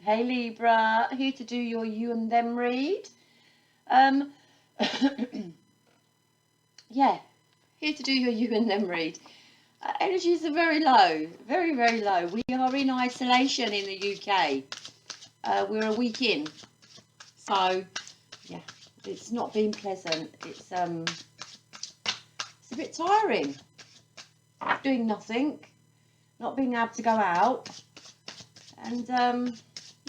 Hey Libra, here to do your you and them read. Um, yeah, here to do your you and them read. Energies are very low, very, very low. We are in isolation in the UK. We're a week in, so yeah, it's not been pleasant. It's a bit tiring. Doing nothing, not being able to go out, and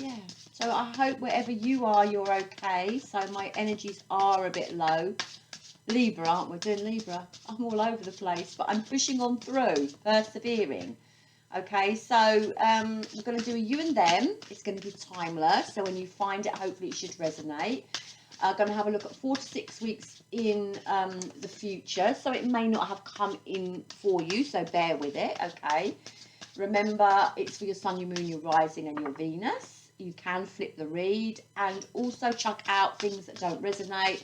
yeah. So I hope wherever you are, you're okay. So my energies are a bit low. Libra, aren't we? Doing Libra. I'm all over the place, but I'm pushing on through, persevering. Okay, so we're going to do a you and them. It's going to be timeless. So when you find it, hopefully it should resonate. I'm going to have a look at 4 to 6 weeks in the future. So it may not have come in for you, so bear with it, okay? Remember, it's for your sun, your moon, your rising, and your Venus. You can flip the read and also chuck out things that don't resonate.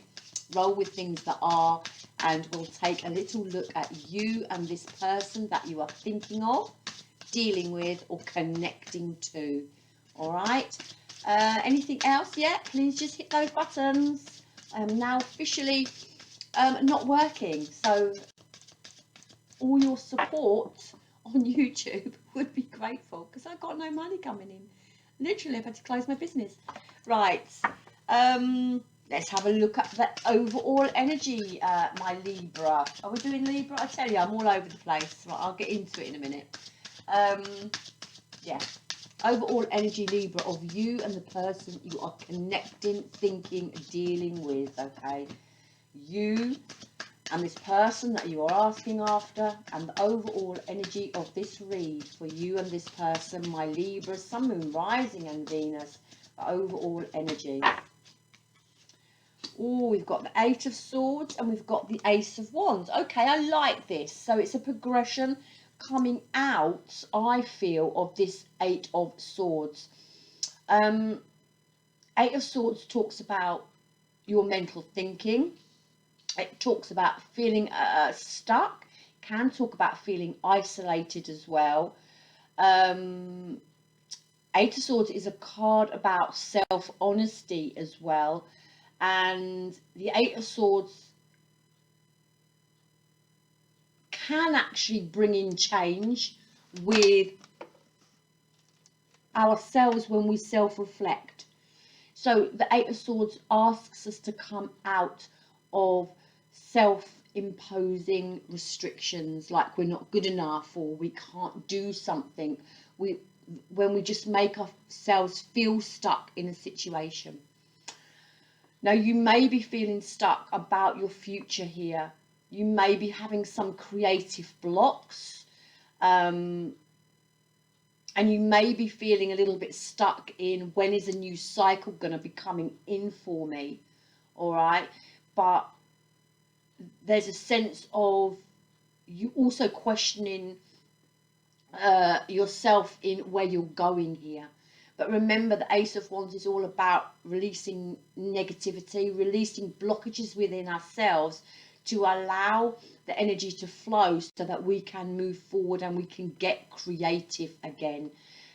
Roll with things that are, and we'll take a little look at you and this person that you are thinking of, dealing with, or connecting to. All right. Anything else yet? Please just hit those buttons. I am now officially not working, so all your support on YouTube would be grateful because I've got no money coming in. Literally, I've had to close my business. Right. Let's have a look at the overall energy, my Libra. Are we doing Libra? I tell you, I'm all over the place. Right, I'll get into it in a minute. Yeah. Overall energy, Libra, of you and the person you are connecting, thinking, dealing with, okay? You and this person that you are asking after, and the overall energy of this read for you and this person, my Libra, Sun, Moon, Rising and Venus, the overall energy. Oh, we've got the Eight of Swords and we've got the Ace of Wands. Okay, I like this. So it's a progression coming out, I feel, of this Eight of Swords. Eight of Swords talks about your mental thinking. It talks about feeling stuck. Can talk about feeling isolated as well. Eight of Swords is a card about self-honesty as well. And the Eight of Swords can actually bring in change with ourselves when we self-reflect. So the Eight of Swords asks us to come out of self-imposing restrictions, like we're not good enough or we can't do something. When we just make ourselves feel stuck in a situation. Now, you may be feeling stuck about your future here. You may be having some creative blocks. And you may be feeling a little bit stuck in, when is a new cycle going to be coming in for me? All right. But there's a sense of you also questioning yourself in where you're going here. But remember, the Ace of Wands is all about releasing negativity, releasing blockages within ourselves to allow the energy to flow so that we can move forward and we can get creative again.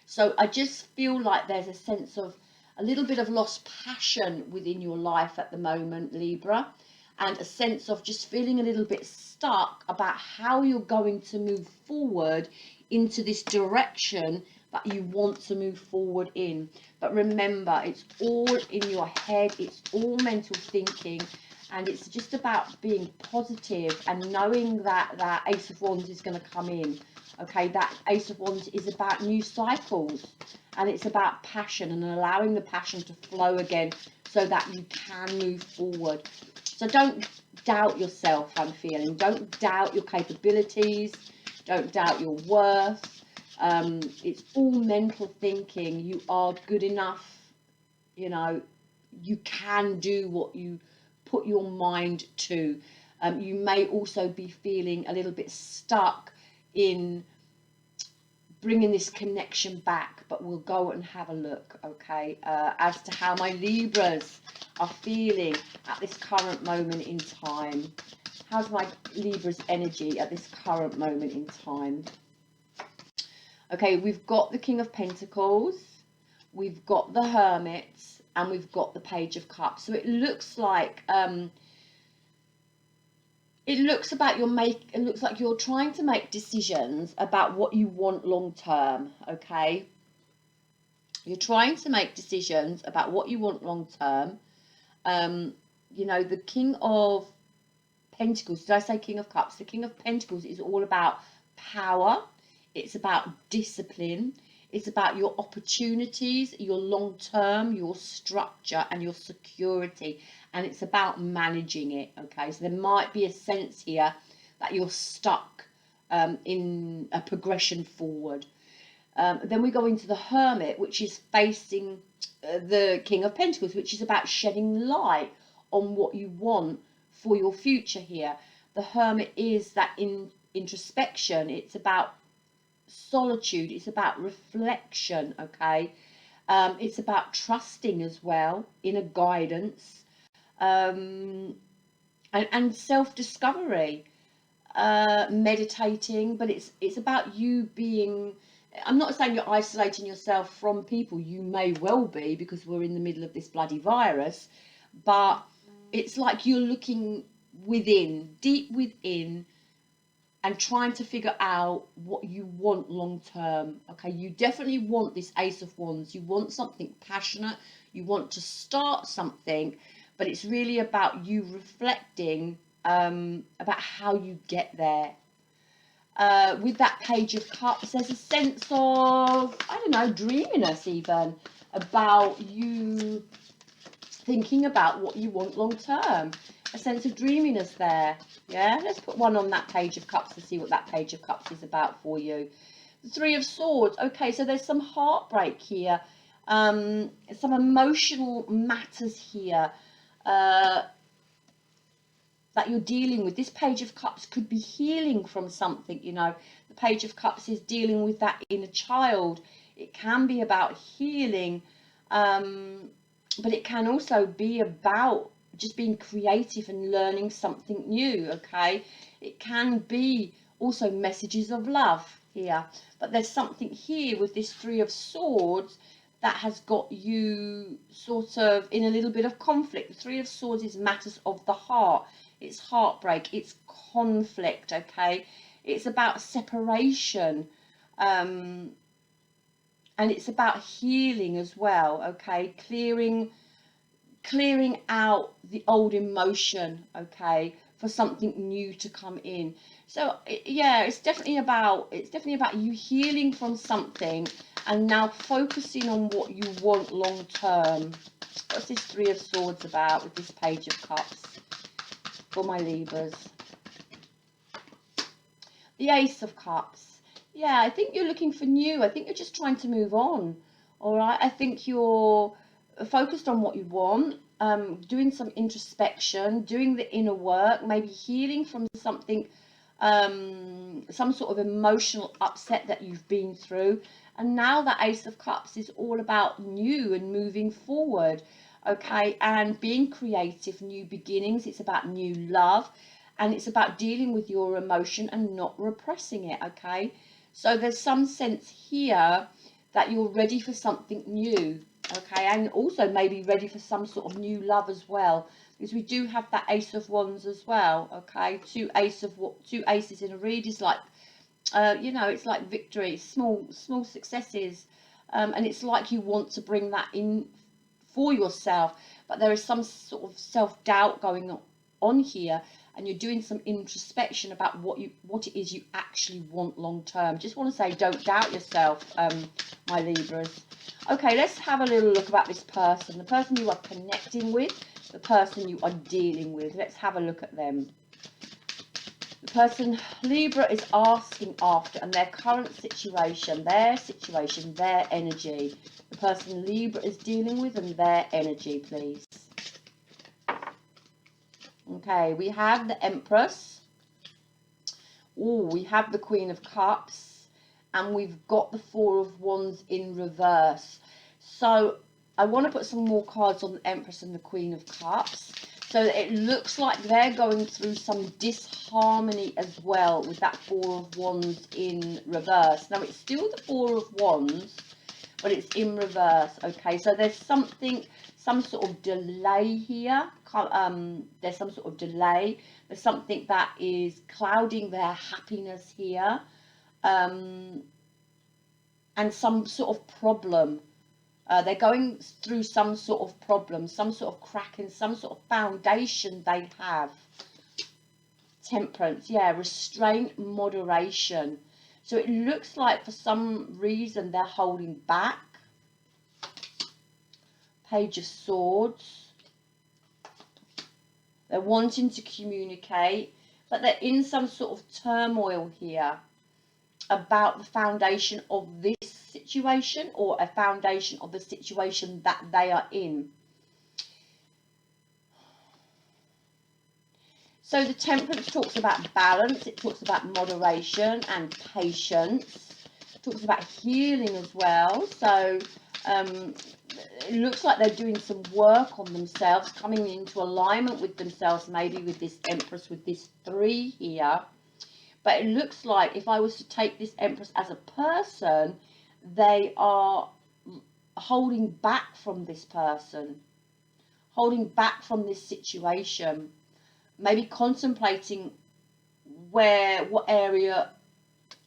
So I just feel like there's a sense of a little bit of lost passion within your life at the moment, Libra, and a sense of just feeling a little bit stuck about how you're going to move forward into this direction that you want to move forward in. But remember, it's all in your head, it's all mental thinking, and it's just about being positive and knowing that that Ace of Wands is going to come in. Okay, that Ace of Wands is about new cycles, and it's about passion and allowing the passion to flow again so that you can move forward. So don't doubt yourself, I'm feeling. Don't doubt your capabilities. Don't doubt your worth. It's all mental thinking. You are good enough. You know, you can do what you put your mind to. You may also be feeling a little bit stuck in bringing this connection back, but we'll go and have a look, okay, as to how my Libras are feeling at this current moment in time. How's my Libra's energy at this current moment in time? Okay, we've got the King of Pentacles, we've got the Hermit, and we've got the Page of Cups. So it looks like it looks like you're trying to make decisions about what you want long term. Okay, you're trying to make decisions about what you want long term. You know, the King of Pentacles, did I say King of Cups? The King of Pentacles is all about power. It's about discipline. It's about your opportunities, your long term, your structure, and your security. And it's about managing it. Okay, so there might be a sense here that you're stuck in a progression forward. Then we go into the Hermit, which is facing the King of Pentacles, which is about shedding light on what you want for your future here. The Hermit is that introspection. It's about solitude. It's about reflection. Okay, it's about trusting as well, inner guidance, and self-discovery, meditating. But it's about you being, I'm not saying you're isolating yourself from people. You may well be, because we're in the middle of this bloody virus, but it's like you're looking within, deep within, and trying to figure out what you want long term. Okay, you definitely want this Ace of Wands. You want something passionate. You want to start something, but it's really about you reflecting about how you get there. With that Page of Cups, there's a sense of, I don't know, dreaminess even, about you thinking about what you want long term. A sense of dreaminess there. Yeah, let's put one on that Page of Cups to see what that Page of Cups is about for you. The Three of Swords. Okay, so there's some heartbreak here, some emotional matters here that you're dealing with. This Page of Cups could be healing from something, you know. The Page of Cups is dealing with that inner child. It can be about healing, but it can also be about just being creative and learning something new. Okay, it can be also messages of love here, but there's something here with this Three of Swords that has got you sort of in a little bit of conflict. The Three of Swords is matters of the heart. It's heartbreak, it's conflict. Okay, it's about separation, and it's about healing as well. Okay, clearing out the old emotion, okay, for something new to come in. So yeah, it's definitely about you healing from something and now focusing on what you want long term. What's this Three of Swords about with this Page of Cups for my Libras? The Ace of Cups. Yeah, I think you're looking for new. I think you're just trying to move on. All right, I think you're focused on what you want, doing some introspection, doing the inner work, maybe healing from something, some sort of emotional upset that you've been through. And now the Ace of Cups is all about new and moving forward, okay, and being creative, new beginnings. It's about new love, and it's about dealing with your emotion and not repressing it, okay. So there's some sense here that you're ready for something new, okay, and also maybe ready for some sort of new love as well, because we do have that Ace of Wands as well, two aces in a read is like, you know, it's like victory, small successes, and it's like you want to bring that in for yourself, but there is some sort of self-doubt going on here, and you're doing some introspection about what it is you actually want long term. Just want to say, don't doubt yourself, my Libras. Okay, let's have a little look about this person, the person you are connecting with, the person you are dealing with. Let's have a look at them. The person Libra is asking after, and their current situation, their energy. The person Libra is dealing with and their energy, please. Okay, we have the Empress. Oh, we have the Queen of Cups. And we've got the Four of Wands in reverse. So I want to put some more cards on the Empress and the Queen of Cups. So that it looks like they're going through some disharmony as well with that Four of Wands in reverse. Now, it's still the Four of Wands, but it's in reverse. Okay, so there's something, some sort of delay here. There's some sort of delay. There's something that is clouding their happiness here, and some sort of problem. They're going through some sort of problem, some sort of crack in some sort of foundation they have. Temperance, yeah, restraint, moderation. So it looks like for some reason they're holding back. Page of Swords. They're wanting to communicate, but they're in some sort of turmoil here about the foundation of this situation, or a foundation of the situation that they are in. So the Temperance talks about balance, it talks about moderation and patience, it talks about healing as well. So it looks like they're doing some work on themselves, coming into alignment with themselves, maybe with this Empress, with this 3 here. But it looks like if I was to take this Empress as a person, they are holding back from this person, holding back from this situation, maybe contemplating what area,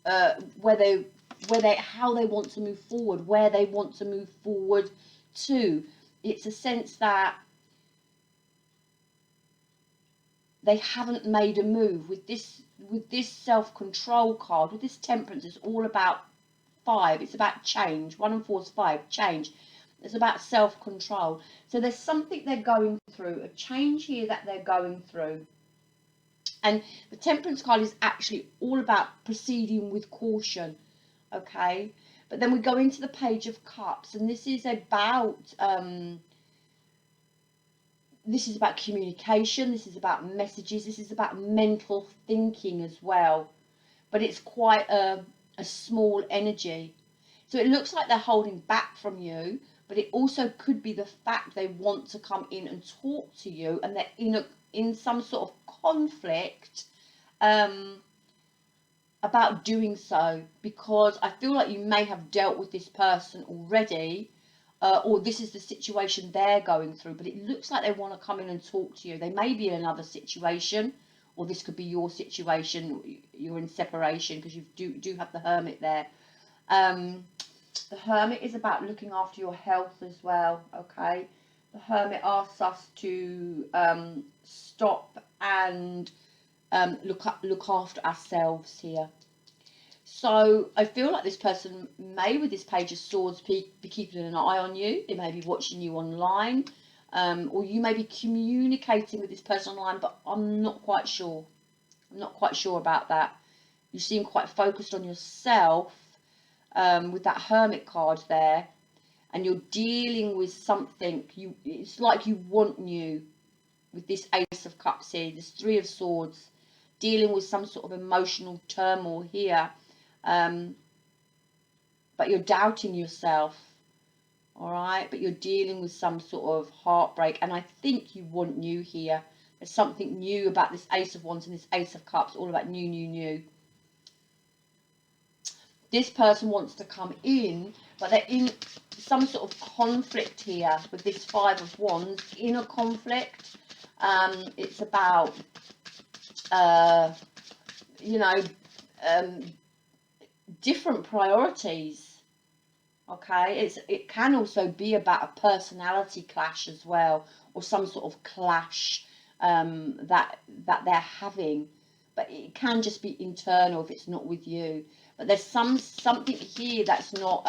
how they want to move forward, where they want to move forward to. It's a sense that they haven't made a move with this self-control card. With this Temperance, it's all about 5. It's about change. 1 and 4 is 5, change. It's about self-control. So there's something they're going through, a change here that they're going through. And the Temperance card is actually all about proceeding with caution, okay? But then we go into the Page of Cups, and this is about communication, this is about messages, this is about mental thinking as well. But it's quite a small energy. So it looks like they're holding back from you, but it also could be the fact they want to come in and talk to you, and they're in some sort of conflict about doing so, because I feel like you may have dealt with this person already, or this is the situation they're going through, but it looks like they want to come in and talk to you. They may be in another situation, or this could be your situation. You're in separation, because you do have the Hermit there. The Hermit is about looking after your health as well, okay? The Hermit asks us to stop and look after ourselves here. So I feel like this person may, with this Page of Swords, be keeping an eye on you. They may be watching you online, or you may be communicating with this person online, but I'm not quite sure. I'm not quite sure about that. You seem quite focused on yourself with that Hermit card there, and you're dealing with something. It's like you want you with this Ace of Cups here, this 3 of Swords, dealing with some sort of emotional turmoil here. But you're doubting yourself, all right? But you're dealing with some sort of heartbreak, and I think you want new here. There's something new about this Ace of Wands and this Ace of Cups, all about new. This person wants to come in, but they're in some sort of conflict here with this 5 of Wands, inner conflict. It's about, different priorities, okay? It can also be about a personality clash as well, or some sort of clash that they're having, but it can just be internal if it's not with you. But there's something here that's not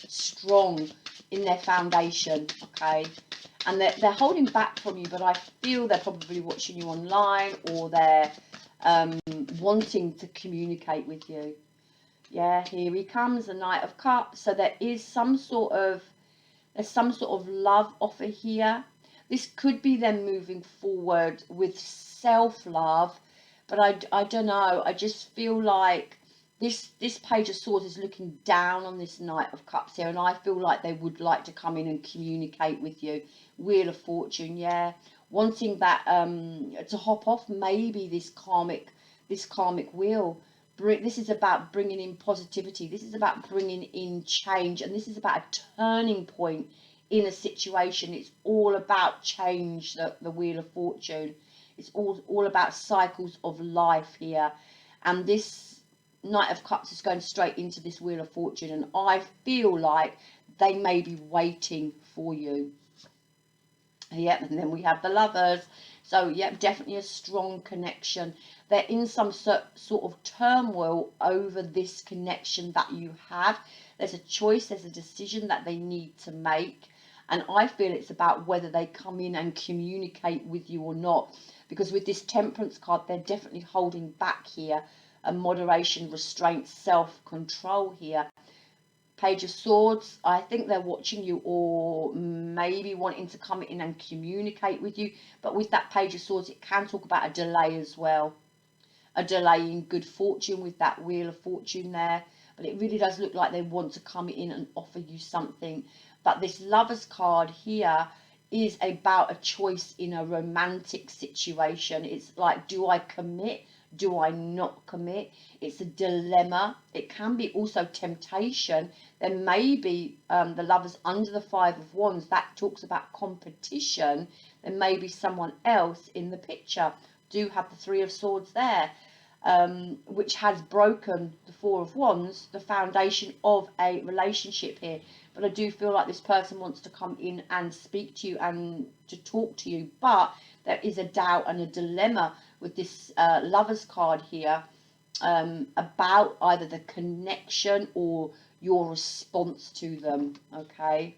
strong in their foundation, okay? And they're holding back from you, but I feel they're probably watching you online, or they're wanting to communicate with you. Yeah, here he comes, the Knight of Cups. So there's some sort of love offer here. This could be them moving forward with self-love, but I don't know. I just feel like this Page of Swords is looking down on this Knight of Cups here, and I feel like they would like to come in and communicate with you. Wheel of Fortune, yeah, wanting that to hop off maybe this karmic wheel. this is about bringing in positivity. This is about bringing in change, and this is about a turning point in a situation. It's all about change, the Wheel of Fortune. It's all about cycles of life here. And this Knight of Cups is going straight into this Wheel of Fortune, and I feel like they may be waiting for you. Yep, and then we have the Lovers. So, yep, definitely a strong connection. They're in some sort of turmoil over this connection that you have. There's a choice, there's a decision that they need to make. And I feel it's about whether they come in and communicate with you or not. Because with this Temperance card, they're definitely holding back here. A moderation, restraint, self-control here. Page of Swords, I think they're watching you or maybe wanting to come in and communicate with you. But with that Page of Swords, it can talk about a delay as well. A delay in good fortune with that Wheel of Fortune there. But it really does look like they want to come in and offer you something. But this Lovers card here is about a choice in a romantic situation. It's like, do I commit? Do I not commit? It's a dilemma. It can be also temptation. There may be the Lovers under the Five of Wands. That talks about competition. There may be someone else in the picture. Do have the Three of Swords there, which has broken the Four of Wands, the foundation of a relationship here. But I do feel like this person wants to come in and speak to you and to talk to you. But there is a doubt and a dilemma with this Lovers card here about either the connection or your response to them. Okay,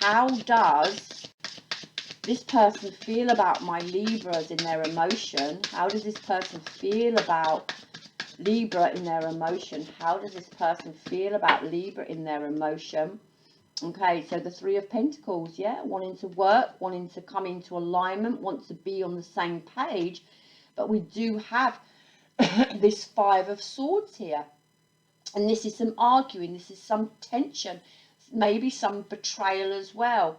how does this person feel about my Libras in their emotion? How does this person feel about Libra in their emotion? How does this person feel about Libra in their emotion? Okay, so the Three of Pentacles, yeah, wanting to work, wanting to come into alignment, wants to be on the same page. But we do have this Five of Swords here. And this is some arguing, this is some tension, maybe some betrayal as well.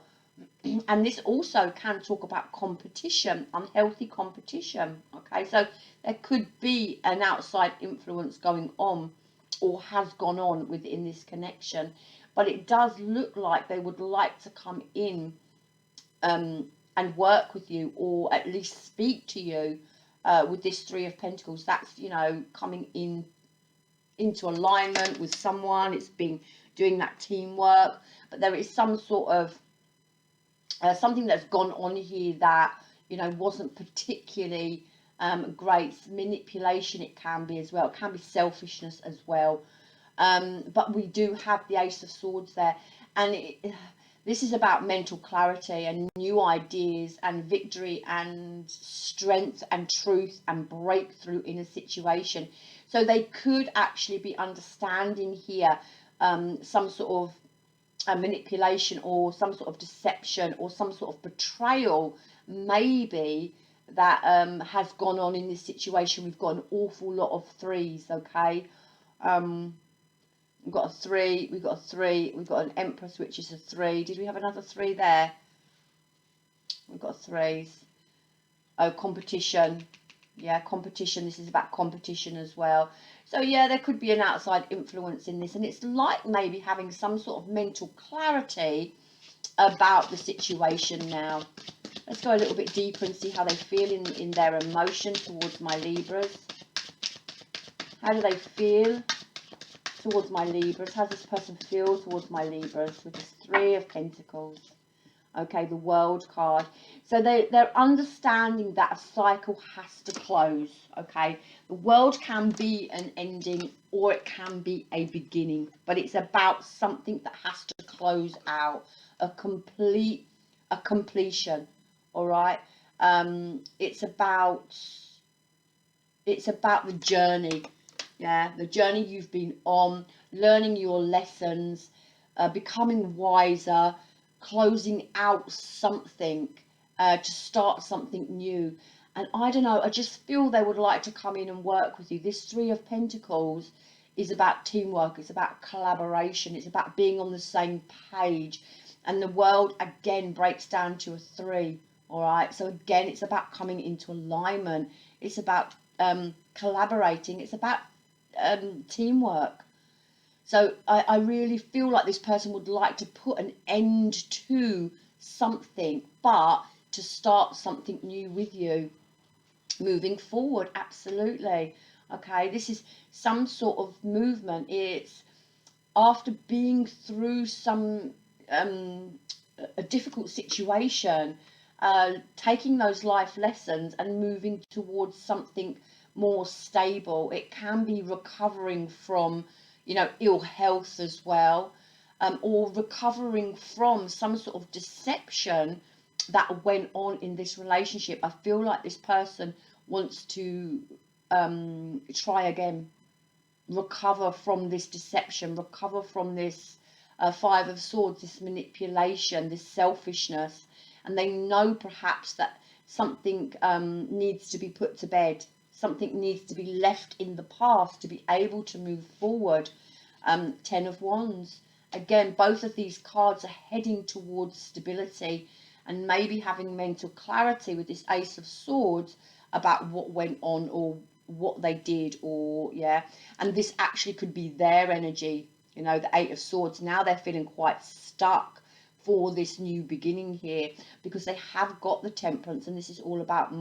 And this also can talk about competition, unhealthy competition. Okay, so there could be an outside influence going on or has gone on within this connection. But it does look like they would like to come in and work with you, or at least speak to you with this Three of Pentacles. That's, you know, coming into alignment with someone. It's been doing that teamwork. But there is some sort of something that's gone on here that, you know, wasn't particularly great. Manipulation it can be as well. It can be selfishness as well. But we do have the Ace of Swords there, and this is about mental clarity and new ideas and victory and strength and truth and breakthrough in a situation. So they could actually be understanding here some sort of manipulation or some sort of deception or some sort of betrayal maybe that has gone on in this situation. We've got an awful lot of threes, okay? We've got a 3, we've got a 3, we've got an Empress, which is a 3. Did we have another 3 there? We've got 3s. Oh, competition. Yeah, competition. This is about competition as well. So, yeah, there could be an outside influence in this. And it's like maybe having some sort of mental clarity about the situation now. Let's go a little bit deeper and see how they feel in their emotion towards my Libras. How do they feel towards my Libras? How does this person feel towards my Libras with this Three of Pentacles? Okay, the World card. So they're understanding that a cycle has to close, okay? The World can be an ending or it can be a beginning, but it's about something that has to close out, a completion, all right? It's about the journey. Yeah, the journey you've been on, learning your lessons, becoming wiser, closing out something to start something new. And I don't know, I just feel they would like to come in and work with you. This Three of Pentacles is about teamwork. It's about collaboration. It's about being on the same page. And the World, again, breaks down to a 3. All right. So, again, it's about coming into alignment. It's about collaborating. It's about teamwork. So I really feel like this person would like to put an end to something, but to start something new with you moving forward. Absolutely. Okay, this is some sort of movement. It's after being through some a difficult situation, taking those life lessons and moving towards something more stable. It can be recovering from, ill health as well, or recovering from some sort of deception that went on in this relationship. I feel like this person wants to try again, recover from this deception, recover from this Five of Swords, this manipulation, this selfishness, and they know perhaps that something needs to be put to bed, something needs to be left in the past to be able to move forward. Ten of Wands. Again, both of these cards are heading towards stability and maybe having mental clarity with this Ace of Swords about what went on or what they did, or and this actually could be their energy, the Eight of Swords. Now they're feeling quite stuck for this new beginning here, because they have got the Temperance, and this is all about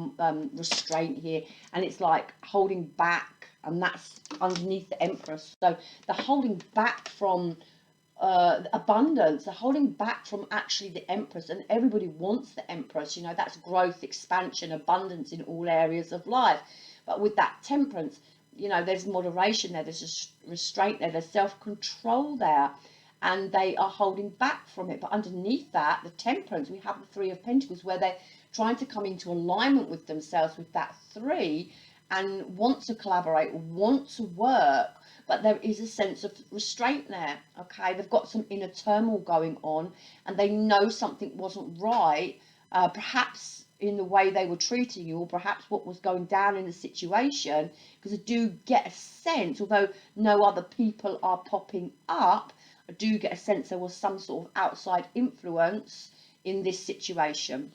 restraint here, and it's like holding back, and that's underneath the Empress. So they're holding back from abundance. They're holding back from actually the Empress, and everybody wants the Empress. That's growth, expansion, abundance in all areas of life. But with that Temperance, there's moderation there, there's just restraint there, there's self-control there, and they are holding back from it. But underneath that, the Temperance, we have the Three of Pentacles, where they're trying to come into alignment with themselves with that three, and want to collaborate, want to work, but there is a sense of restraint there. Okay, they've got some inner turmoil going on, and they know something wasn't right, perhaps in the way they were treating you, or perhaps what was going down in the situation, because I do get a sense, although no other people are popping up, I do get a sense there was some sort of outside influence in this situation.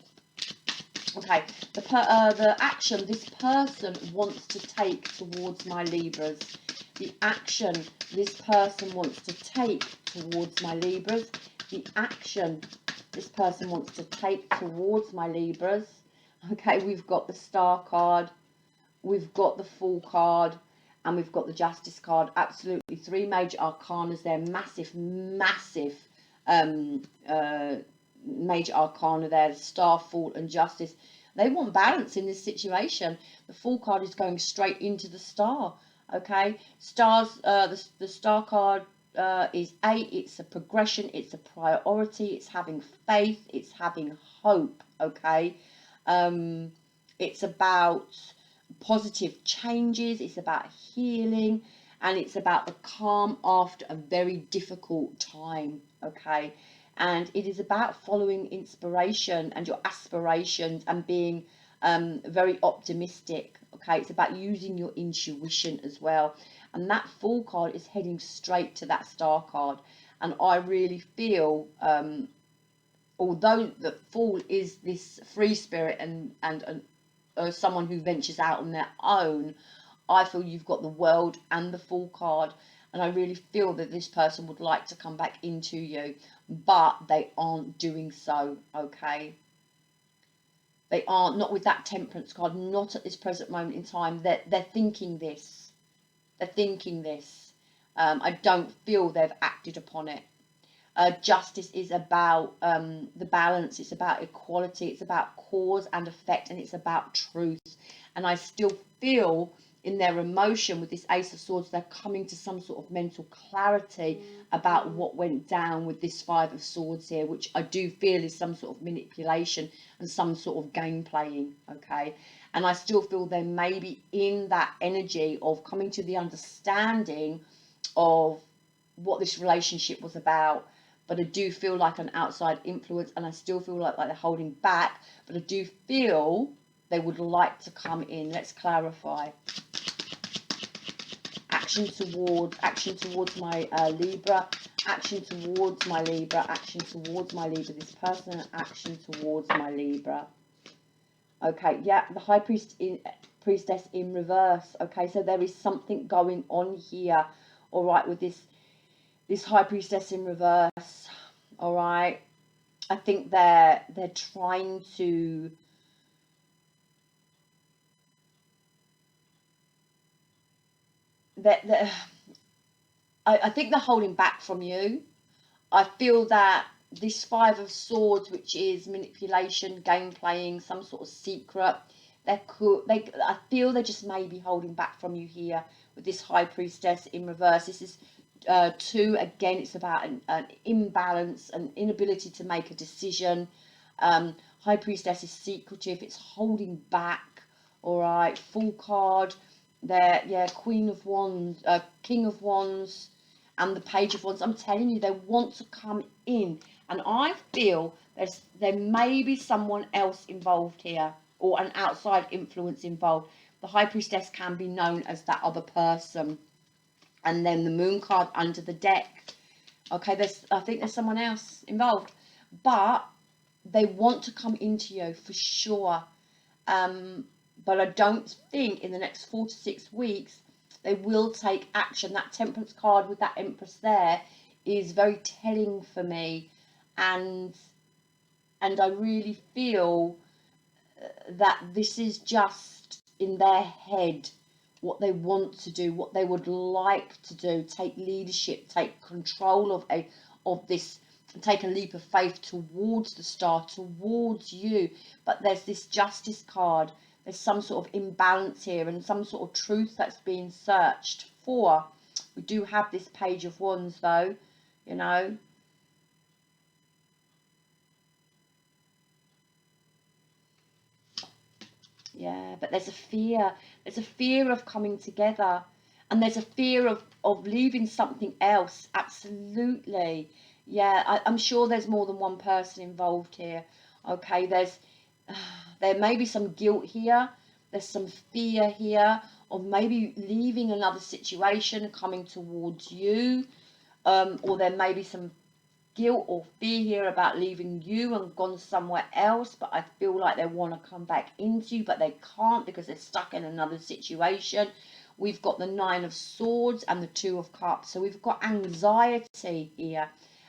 Okay, the action this person wants to take towards my Libras. The action this person wants to take towards my Libras. The action this person wants to take towards my Libras. Okay, we've got the Star card, we've got the Fool card, and we've got the Justice card. Absolutely, three major arcanas there. Massive, massive major arcana there. The Star, Fool, and Justice. They want balance in this situation. The Fool card is going straight into the Star. Okay, stars. The Star card is it's a progression, it's a priority, it's having faith, it's having hope. Okay, it's about positive changes, it's about healing, and it's about the calm after a very difficult time. Okay, and it is about following inspiration and your aspirations and being very optimistic. Okay, it's about using your intuition as well, and that Fool card is heading straight to that Star card. And I really feel, although the Fool is this free spirit and someone who ventures out on their own, I feel you've got the World and the Fool card, and I really feel that this person would like to come back into you, but they aren't doing so. Okay, they are not with that Temperance card, not at this present moment in time. They're thinking this. They're thinking this. I don't feel they've acted upon it. Justice is about the balance. It's about equality. It's about cause and effect, and it's about truth. And I still feel in their emotion with this Ace of Swords, they're coming to some sort of mental clarity about what went down with this Five of Swords here, which I do feel is some sort of manipulation and some sort of game playing. Okay, and I still feel they may be in that energy of coming to the understanding of what this relationship was about. But I do feel like an outside influence, and I still feel like they're holding back, but I do feel they would like to come in. Let's clarify. Action towards my Libra, action towards my Libra, action towards my Libra. This person, action towards my Libra. Okay, yeah, the high priestess in reverse. Okay, so there is something going on here. All right, with this high priestess in reverse. All right, I think they're trying to. They're, I think they're holding back from you. I feel that this Five of Swords, which is manipulation, game playing, some sort of secret, I feel they're just maybe holding back from you here with this High Priestess in reverse. This is two, again, it's about an imbalance, an inability to make a decision. High Priestess is secretive, it's holding back. All right, Full card there, yeah, Queen of Wands, King of Wands, and the Page of Wands. I'm telling you, they want to come in, and I feel there may be someone else involved here, or an outside influence involved. The High Priestess can be known as that other person, and then the Moon card under the deck. Okay, I think there's someone else involved, but they want to come into you for sure. But I don't think in the next 4 to 6 weeks they will take action. That Temperance card with that Empress there is very telling for me, and I really feel that this is just in their head, what they want to do, what they would like to do. Take leadership, take control of this, take a leap of faith towards the star, towards you. But there's this Justice card. There's some sort of imbalance here and some sort of truth that's being searched for. We do have this Page of Wands though, you know. Yeah, but there's a fear. There's a fear of coming together, and there's a fear of leaving something else. Absolutely. Yeah, I'm sure there's more than one person involved here. Okay, there may be some guilt here. There's some fear here of maybe leaving another situation, coming towards you, or there may be some guilt or fear here about leaving you and gone somewhere else, but I feel like they want to come back into you, but they can't because they're stuck in another situation. We've got the Nine of Swords and the Two of Cups, so we've got anxiety here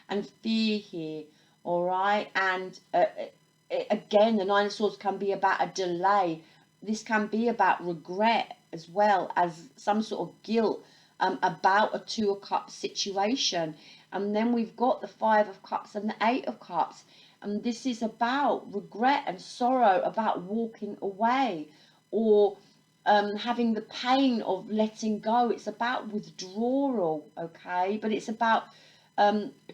and fear here. All right, and again, the Nine of Swords can be about a delay. This can be about regret as well as some sort of guilt about a Two of Cups situation. And then we've got the Five of Cups and the Eight of Cups. And this is about regret and sorrow, about walking away, or having the pain of letting go. It's about withdrawal, okay? But it's about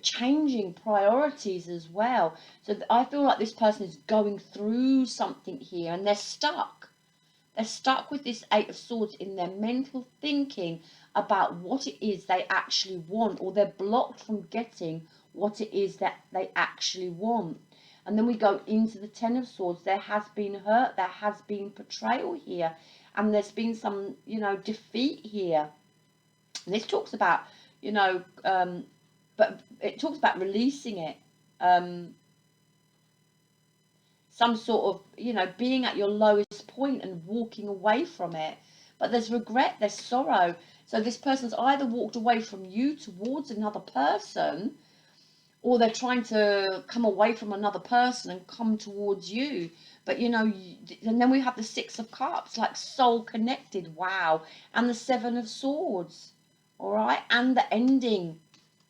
changing priorities as well. So I feel like this person is going through something here and they're stuck. They're stuck with this Eight of Swords in their mental thinking about what it is they actually want, or they're blocked from getting what it is that they actually want. And then we go into the Ten of Swords. There has been hurt, there has been betrayal here, and there's been some, defeat here. And this talks about, but it talks about releasing it. Some sort of, being at your lowest point and walking away from it. But there's regret, there's sorrow. So this person's either walked away from you towards another person, or they're trying to come away from another person and come towards you. But, and then we have the Six of Cups, like soul connected, wow. And the Seven of Swords, all right? And the ending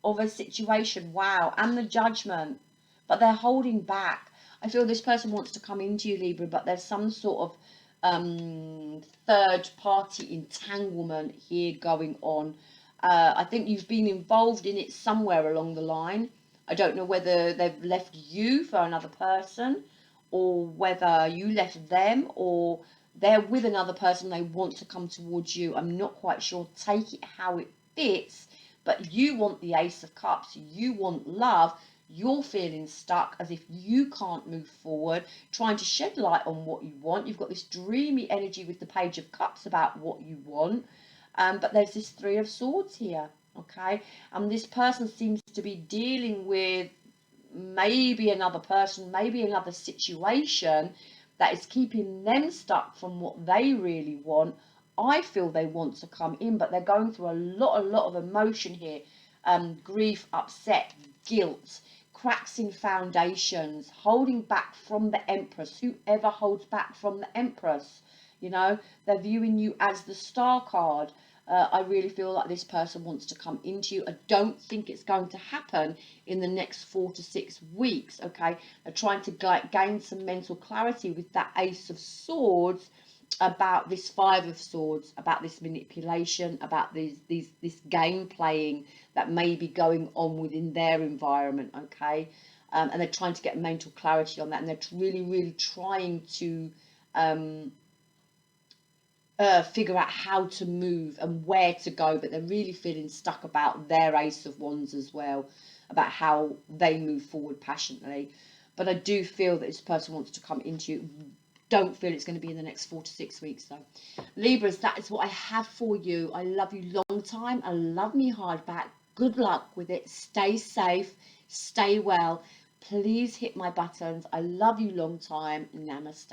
of a situation, wow. And the Judgment. But they're holding back. I feel this person wants to come into you, Libra, but there's some sort of third party entanglement here going on. I think you've been involved in it somewhere along the line. I don't know whether they've left you for another person, or whether you left them, or they're with another person, they want to come towards you. I'm not quite sure. Take it how it fits, but you want the Ace of Cups. You want love. You're feeling stuck, as if you can't move forward, trying to shed light on what you want. You've got this dreamy energy with the Page of Cups about what you want, but there's this Three of Swords here, okay? And this person seems to be dealing with maybe another person, maybe another situation, that is keeping them stuck from what they really want. I feel they want to come in, but they're going through a lot of emotion here. Grief, upset, guilt, cracks in foundations, holding back from the Empress. Whoever holds back from the Empress, you know, they're viewing you as the Star card. I really feel like this person wants to come into you. I don't think it's going to happen in the next 4 to 6 weeks, okay? They're trying to gain some mental clarity with that Ace of Swords about this Five of Swords, about this manipulation, about this game playing that may be going on within their environment, okay? And they're trying to get mental clarity on that, and they're really trying to figure out how to move and where to go, but they're really feeling stuck about their Ace of Wands as well, about how they move forward passionately. But I do feel that this person wants to come into you. Don't feel it's going to be in the next 4 to 6 weeks though. Libras, that is what I have for you. I love you long time. I love me hard back. Good luck with it. Stay safe. Stay well. Please hit my buttons. I love you long time. Namaste.